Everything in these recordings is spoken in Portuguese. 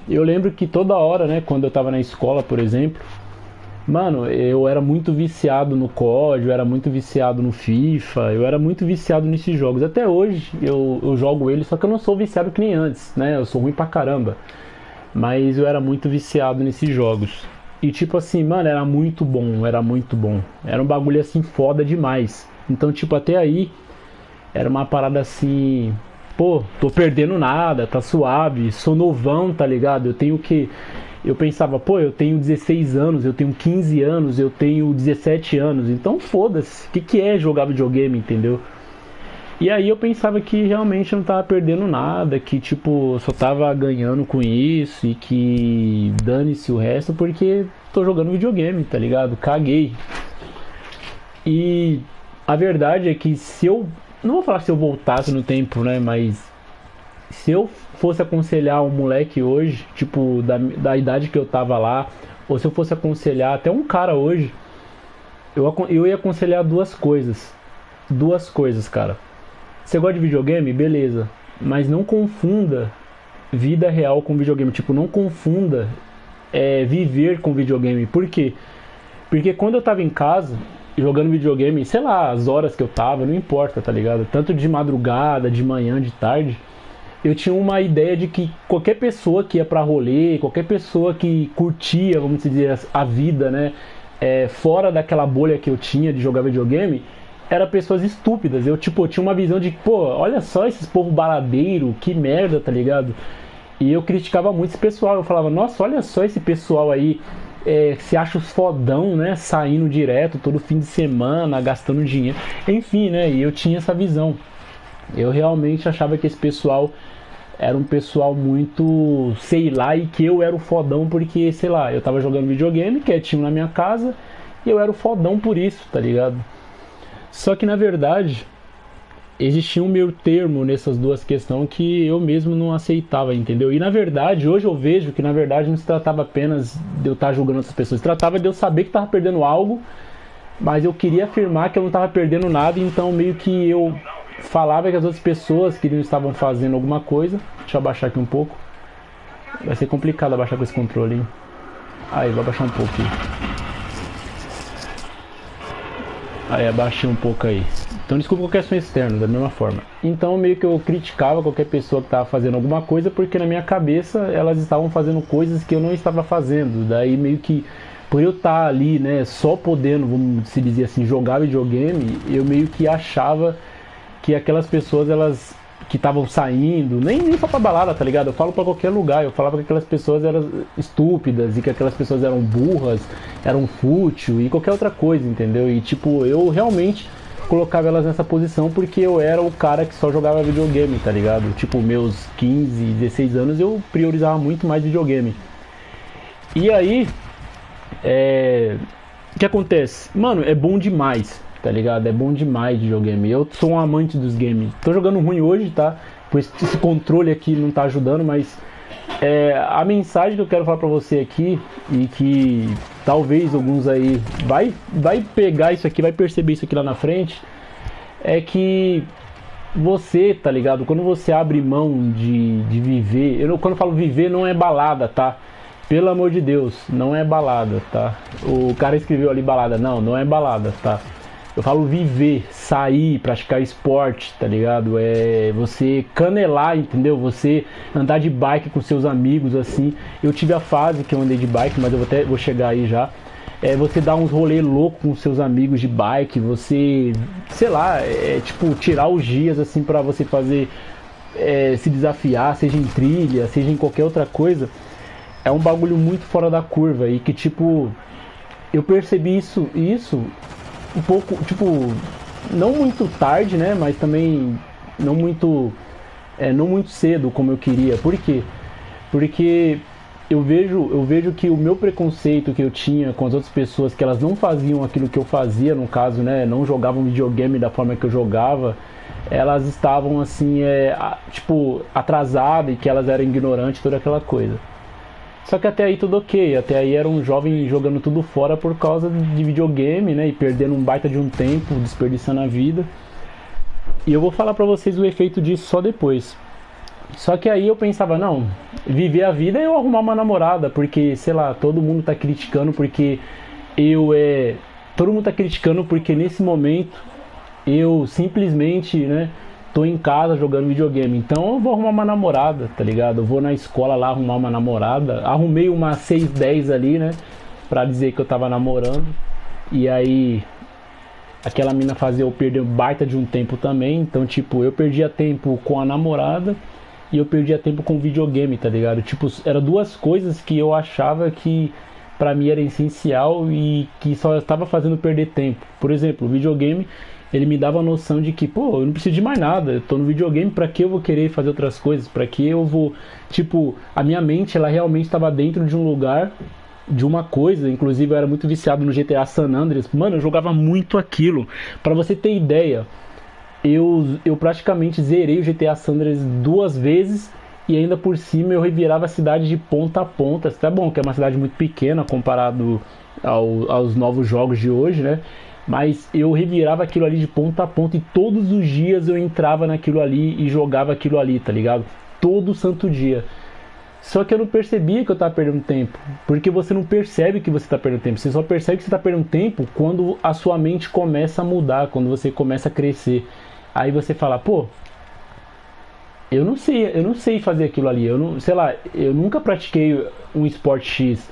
Eu lembro que toda hora, né, quando eu tava na escola, por exemplo, mano, eu era muito viciado no COD, eu era muito viciado no FIFA, eu era muito viciado nesses jogos. Até hoje eu jogo ele, só que eu não sou viciado que nem antes, né? Eu sou ruim pra caramba. Mas eu era muito viciado nesses jogos. E tipo assim, mano, era muito bom, era muito bom. Era um bagulho assim foda demais. Então, tipo, até aí era uma parada assim, pô, tô perdendo nada, tá suave, sou novão, tá ligado? Eu tenho que. Eu pensava, pô, eu tenho 16 anos, eu tenho 15 anos, eu tenho 17 anos, então foda-se, o que é jogar videogame, entendeu? E aí eu pensava que realmente eu não tava perdendo nada, que tipo, eu só tava ganhando com isso e que dane-se o resto porque tô jogando videogame, tá ligado? Caguei. E a verdade é que se eu. Não vou falar se eu voltasse no tempo, né? Mas se eu fosse aconselhar um moleque hoje, tipo, da idade que eu tava lá, ou se eu fosse aconselhar até um cara hoje, eu ia aconselhar duas coisas. Duas coisas, cara. Você gosta de videogame? Beleza. Mas não confunda vida real com videogame. Tipo, não confunda viver com videogame. Por quê? Porque quando eu tava em casa, jogando videogame, sei lá, as horas que eu tava, não importa, tá ligado? Tanto de madrugada, de manhã, de tarde, eu tinha uma ideia de que qualquer pessoa que ia pra rolê, qualquer pessoa que curtia, vamos dizer, a vida, né? Fora daquela bolha que eu tinha de jogar videogame, eram pessoas estúpidas. Eu, tipo, tinha uma visão de, pô, olha só esses povo baladeiro, que merda, tá ligado? E eu criticava muito esse pessoal. Eu falava, nossa, olha só esse pessoal aí, se acha os fodão, né? Saindo direto todo fim de semana, gastando dinheiro. Enfim, né? E eu tinha essa visão. Eu realmente achava que esse pessoal era um pessoal muito, sei lá, e que eu era o fodão porque, sei lá, eu tava jogando videogame quietinho na minha casa e eu era o fodão por isso, tá ligado? Só que na verdade existia um meio termo nessas duas questões que eu mesmo não aceitava, entendeu? E na verdade, hoje eu vejo que na verdade não se tratava apenas de eu estar julgando outras pessoas, se tratava de eu saber que estava perdendo algo, mas eu queria afirmar que eu não estava perdendo nada, então meio que eu falava que as outras pessoas que não estavam fazendo alguma coisa. Deixa eu abaixar aqui um pouco. Vai ser complicado abaixar com esse controle, hein? Aí, vou abaixar um pouco aqui. Aí, abaixei um pouco aí. Então desculpa qualquer som externo, da mesma forma. Então meio que eu criticava qualquer pessoa que estava fazendo alguma coisa, porque na minha cabeça elas estavam fazendo coisas que eu não estava fazendo. Daí meio que, por eu estar ali, né, só podendo, vamos se dizer assim, jogar videogame, eu meio que achava que aquelas pessoas, elas que estavam saindo, nem só pra balada, tá ligado? Eu falo pra qualquer lugar, eu falava que aquelas pessoas eram estúpidas e que aquelas pessoas eram burras, eram fútil e qualquer outra coisa, entendeu? E tipo, eu realmente colocava elas nessa posição porque eu era o cara que só jogava videogame, tá ligado? Tipo, meus 15, 16 anos eu priorizava muito mais videogame. E aí, o que acontece? Mano, é bom demais, tá ligado? É bom demais de videogame. Eu sou um amante dos games. Tô jogando ruim hoje, tá? Pois esse controle aqui não tá ajudando, mas a mensagem que eu quero falar pra você aqui, e que talvez alguns aí vai pegar isso aqui, vai perceber isso aqui lá na frente, é que você, tá ligado? Quando você abre mão de viver, quando eu falo viver, não é balada, tá? Pelo amor de Deus, não é balada, tá? O cara escreveu ali balada, não é balada, tá? Eu falo viver, sair, praticar esporte, tá ligado? É você canelar, entendeu? Você andar de bike com seus amigos, assim. Eu tive a fase que eu andei de bike, mas eu vou chegar aí já. Você dar uns rolê louco com seus amigos de bike, você, sei lá, tipo, tirar os dias, assim, pra você fazer, se desafiar, seja em trilha, seja em qualquer outra coisa. É um bagulho muito fora da curva e que, tipo, eu percebi isso um pouco, tipo, não muito tarde, né, mas também não muito, não muito cedo como eu queria. Por quê? Porque eu vejo que o meu preconceito que eu tinha com as outras pessoas, que elas não faziam aquilo que eu fazia, no caso, né, não jogavam videogame da forma que eu jogava, elas estavam assim, tipo, atrasadas e que elas eram ignorantes, toda aquela coisa. Só que até aí tudo ok, até aí era um jovem jogando tudo fora por causa de videogame, né, e perdendo um baita de um tempo, desperdiçando a vida. E eu vou falar pra vocês o efeito disso só depois. Só que aí eu pensava, não, viver a vida é eu arrumar uma namorada, porque, sei lá, todo mundo tá criticando porque eu é. Todo mundo tá criticando porque nesse momento eu simplesmente, né, tô em casa jogando videogame. Então eu vou arrumar uma namorada, tá ligado? Eu vou na escola lá arrumar uma namorada. Arrumei uma 610 ali, né, pra dizer que eu tava namorando. E aí aquela mina fazia eu perder baita de um tempo também. Então, tipo, eu perdia tempo com a namorada e eu perdia tempo com o videogame, tá ligado? Tipo, eram duas coisas que eu achava que pra mim era essencial e que só estava fazendo perder tempo. Por exemplo, o videogame, ele me dava a noção de que, pô, eu não preciso de mais nada. Eu tô no videogame, pra que eu vou querer fazer outras coisas? Pra que eu vou, tipo, a minha mente, ela realmente estava dentro de um lugar, de uma coisa. Inclusive eu era muito viciado no GTA San Andreas. Mano, eu jogava muito aquilo. Pra você ter ideia, eu praticamente zerei o GTA San Andreas 2 vezes e ainda por cima eu revirava a cidade de ponta a ponta. Tá bom que é uma cidade muito pequena comparado aos novos jogos de hoje, né? Mas eu revirava aquilo ali de ponta a ponta e todos os dias eu entrava naquilo ali e jogava aquilo ali, tá ligado? Todo santo dia. Só que eu não percebia que eu tava perdendo tempo. Porque você não percebe que você tá perdendo tempo. Você só percebe que você tá perdendo tempo quando a sua mente começa a mudar, quando você começa a crescer. Aí você fala, pô, eu não sei fazer aquilo ali. Eu não, sei lá, eu nunca pratiquei um esporte X.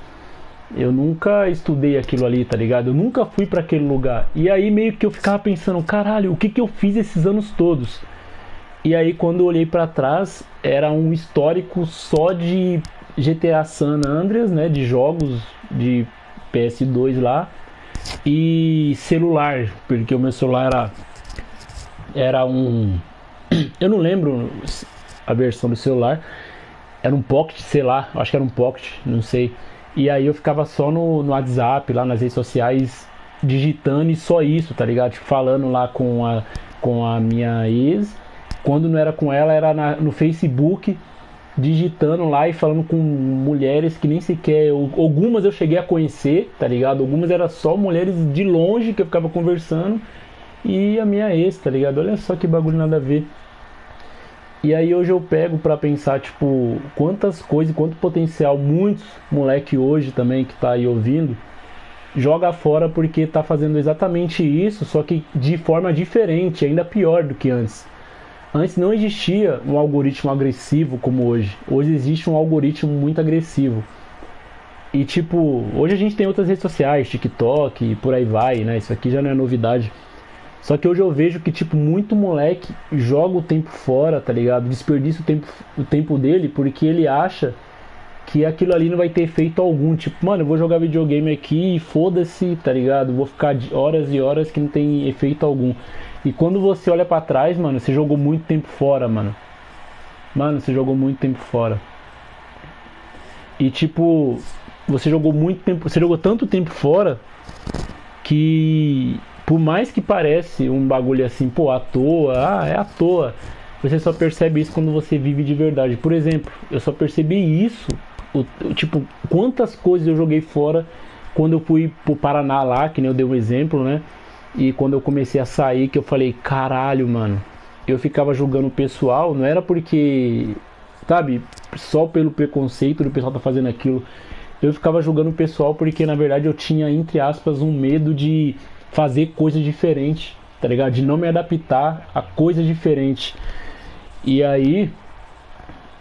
Eu nunca estudei aquilo ali, tá ligado? Eu nunca fui pra aquele lugar. E aí meio que eu ficava pensando, caralho, o que que eu fiz esses anos todos? E aí quando eu olhei pra trás, era um histórico só de GTA San Andreas, né, de jogos de PS2 lá e celular, porque o meu celular era um, eu não lembro a versão do celular, era um Pocket, sei lá, acho que era um Pocket, não sei. E aí eu ficava só no WhatsApp, lá nas redes sociais, digitando e só isso, tá ligado? Tipo, falando lá com a minha ex. Quando não era com ela, era no Facebook, digitando lá e falando com mulheres que nem sequer. Algumas eu cheguei a conhecer, tá ligado? Algumas eram só mulheres de longe que eu ficava conversando. E a minha ex, tá ligado? Olha só que bagulho nada a ver. E aí hoje eu pego pra pensar, tipo, quantas coisas, quanto potencial muitos moleque hoje também que tá aí ouvindo joga fora porque tá fazendo exatamente isso, só que de forma diferente, ainda pior do que antes. Antes não existia um algoritmo agressivo como hoje. Hoje existe um algoritmo muito agressivo. E tipo, hoje a gente tem outras redes sociais, TikTok e por aí vai, né? Isso aqui já não é novidade. Só que hoje eu vejo que, tipo, muito moleque joga o tempo fora, tá ligado? Desperdiça o tempo dele porque ele acha que aquilo ali não vai ter efeito algum. Tipo, mano, eu vou jogar videogame aqui e foda-se, tá ligado? Vou ficar horas e horas que não tem efeito algum. E quando você olha pra trás, mano, você jogou muito tempo fora, mano. Mano, você jogou muito tempo fora. E tipo, você jogou muito tempo, você jogou tanto tempo fora que por mais que parece um bagulho assim, pô, à toa, é à toa. Você só percebe isso quando você vive de verdade. Por exemplo, eu só percebi isso, tipo, quantas coisas eu joguei fora quando eu fui pro Paraná lá, que nem eu dei um exemplo, né? E quando eu comecei a sair, que eu falei, caralho, mano, eu ficava julgando o pessoal, não era porque, sabe, só pelo preconceito do pessoal tá fazendo aquilo. Eu ficava julgando o pessoal porque, na verdade, eu tinha, entre aspas, um medo de fazer coisa diferente, tá ligado? De não me adaptar a coisa diferente. E aí,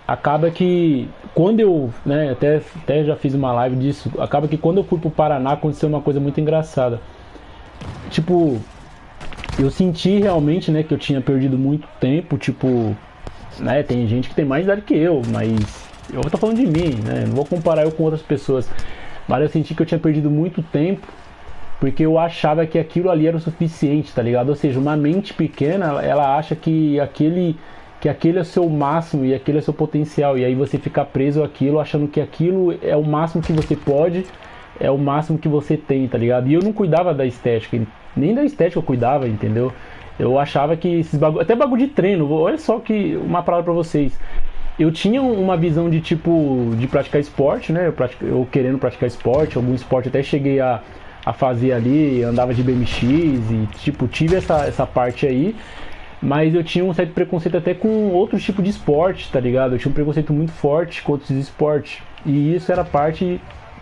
acaba que, quando eu, né, até já fiz uma live disso, acaba que quando eu fui pro Paraná aconteceu uma coisa muito engraçada. Tipo, eu senti realmente, né, que eu tinha perdido muito tempo, tipo, né, tem gente que tem mais idade que eu, mas eu tô falando de mim, né, não vou comparar eu com outras pessoas, mas eu senti que eu tinha perdido muito tempo, porque eu achava que aquilo ali era o suficiente, tá ligado? Ou seja, uma mente pequena, ela acha que aquele é o seu máximo e aquele é o seu potencial, e aí você fica preso àquilo, achando que aquilo é o máximo que você pode, é o máximo que você tem, tá ligado? E eu não cuidava da estética, nem da estética eu cuidava, entendeu? Eu achava que esses bagulho, até bagulho de treino, olha só que uma palavra pra vocês. Eu tinha uma visão de tipo, de praticar esporte, né? Eu querendo praticar esporte, algum esporte até cheguei a fazer ali, andava de BMX e tipo, tive essa parte aí. Mas eu tinha um certo preconceito até com outros tipos de esporte, tá ligado? Eu tinha um preconceito muito forte com outros esportes. E isso era parte,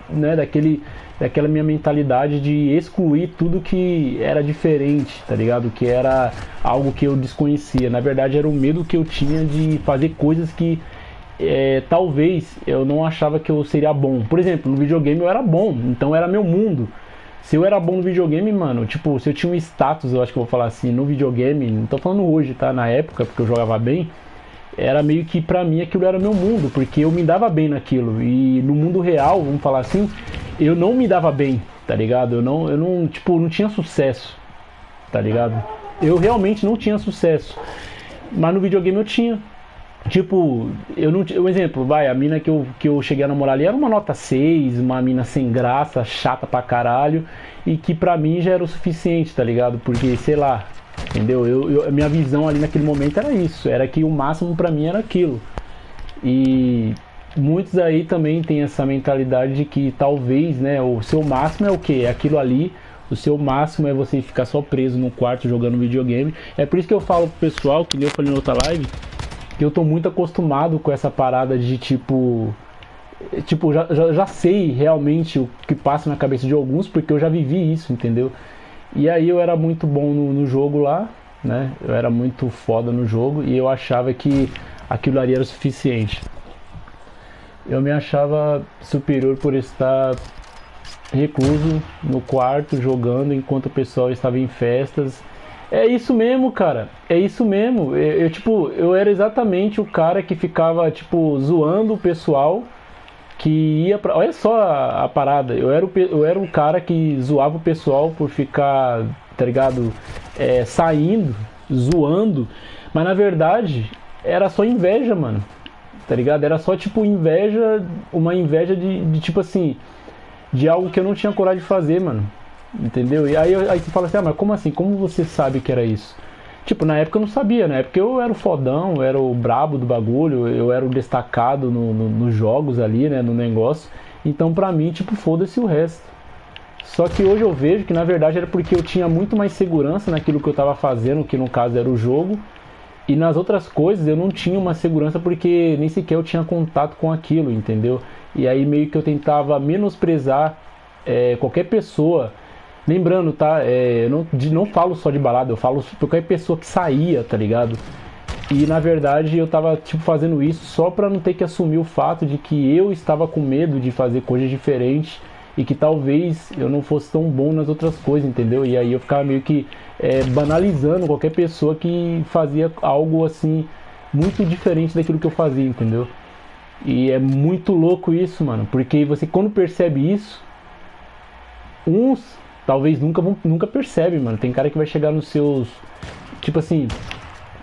né, daquela minha mentalidade de excluir tudo que era diferente, tá ligado? Que era algo que eu desconhecia. Na verdade, era o medo que eu tinha de fazer coisas que talvez eu não achava que eu seria bom. Por exemplo, no videogame eu era bom, então era meu mundo. Se eu era bom no videogame, mano, tipo, se eu tinha um status, eu acho que eu vou falar assim, no videogame, não tô falando hoje, tá? Na época, porque eu jogava bem, era meio que pra mim aquilo era meu mundo, porque eu me dava bem naquilo. E no mundo real, vamos falar assim, eu não me dava bem, tá ligado? Eu não, tipo, não tinha sucesso, tá ligado? Eu realmente não tinha sucesso. Mas no videogame eu tinha. Tipo, eu não. Um exemplo, vai, a mina que eu cheguei a namorar ali era uma nota 6, uma mina sem graça, chata pra caralho, e que pra mim já era o suficiente, tá ligado? Porque, sei lá, entendeu? A minha visão ali naquele momento era isso, era que o máximo pra mim era aquilo. E muitos aí também tem essa mentalidade de que talvez, né, o seu máximo é o quê? É aquilo ali. O seu máximo é você ficar só preso no quarto jogando videogame. É por isso que eu falo pro pessoal, que nem eu falei na outra live, que eu tô muito acostumado com essa parada de tipo, já sei realmente o que passa na cabeça de alguns, porque eu já vivi isso, entendeu? E aí eu era muito bom no jogo lá, né? Eu era muito foda no jogo e eu achava que aquilo ali era o suficiente. Eu me achava superior por estar recluso no quarto jogando enquanto o pessoal estava em festas. É isso mesmo, cara. É isso mesmo. Tipo, eu era exatamente o cara que ficava, tipo, zoando o pessoal que ia pra. Olha só a parada. Eu era o cara que zoava o pessoal por ficar, tá ligado? Saindo, zoando. Mas na verdade, era só inveja, mano. Tá ligado? Era só, tipo, inveja. Uma inveja de tipo assim. De algo que eu não tinha coragem de fazer, mano. Entendeu? E aí você fala assim, mas como assim? Como você sabe que era isso? Tipo, na época eu não sabia, na época eu era o fodão, eu era o brabo do bagulho, eu era o destacado nos jogos ali, né, no negócio. Então pra mim, tipo, foda-se o resto. Só que hoje eu vejo que na verdade era porque eu tinha muito mais segurança naquilo que eu tava fazendo, que no caso era o jogo. E nas outras coisas eu não tinha uma segurança porque nem sequer eu tinha contato com aquilo, entendeu? E aí meio que eu tentava menosprezar qualquer pessoa. Lembrando, tá? Eu não falo só de balada, eu falo qualquer pessoa que saía, tá ligado? E na verdade eu tava tipo fazendo isso só pra não ter que assumir o fato de que eu estava com medo de fazer coisas diferentes e que talvez eu não fosse tão bom nas outras coisas, entendeu? E aí eu ficava meio que banalizando qualquer pessoa que fazia algo assim muito diferente daquilo que eu fazia, entendeu? E é muito louco isso, mano, porque você quando percebe isso, uns talvez nunca percebe, mano. Tem cara que vai chegar nos seus, tipo assim,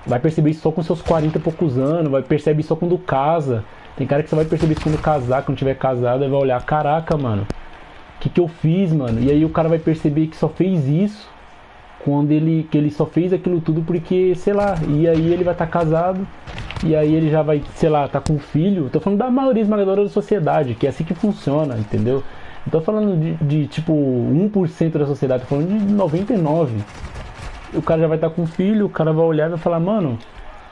vai perceber isso só com seus 40 e poucos anos, vai perceber isso só quando casa. Tem cara que só vai perceber isso quando casar, quando tiver casado, aí vai olhar, caraca, mano, o que eu fiz, mano? E aí o cara vai perceber que só fez isso quando que ele só fez aquilo tudo porque, sei lá, e aí ele vai estar casado, e aí ele já vai, sei lá, tá com um filho. Tô falando da maioria esmagadora da sociedade, que é assim que funciona, entendeu? Não tô falando de tipo 1% da sociedade, tô falando de 99%. O cara já vai estar com um filho, o cara vai olhar e vai falar, mano,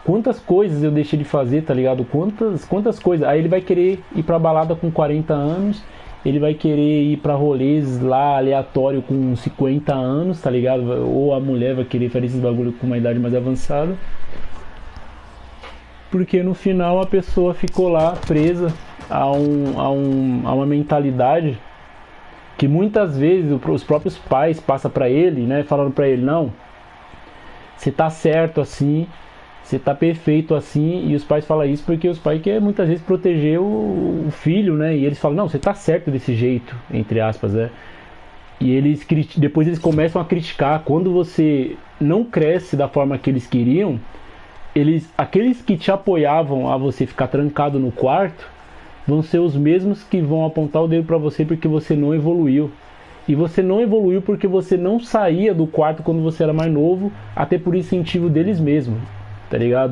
quantas coisas eu deixei de fazer, tá ligado? Quantas coisas. Aí ele vai querer ir pra balada com 40 anos, ele vai querer ir pra rolês lá aleatório com 50 anos, tá ligado? Ou a mulher vai querer fazer esses bagulho com uma idade mais avançada. Porque no final a pessoa ficou lá presa a uma mentalidade que muitas vezes os próprios pais passam pra ele, né? Falando pra ele, não, você tá certo assim, você tá perfeito assim. E os pais falam isso porque os pais querem muitas vezes proteger o filho, né? E eles falam, não, você tá certo desse jeito, entre aspas, né? E depois eles começam a criticar. Quando você não cresce da forma que eles queriam, aqueles que te apoiavam a você ficar trancado no quarto vão ser os mesmos que vão apontar o dedo pra você porque você não evoluiu. E você não evoluiu porque você não saía do quarto quando você era mais novo, até por incentivo deles mesmos, tá ligado?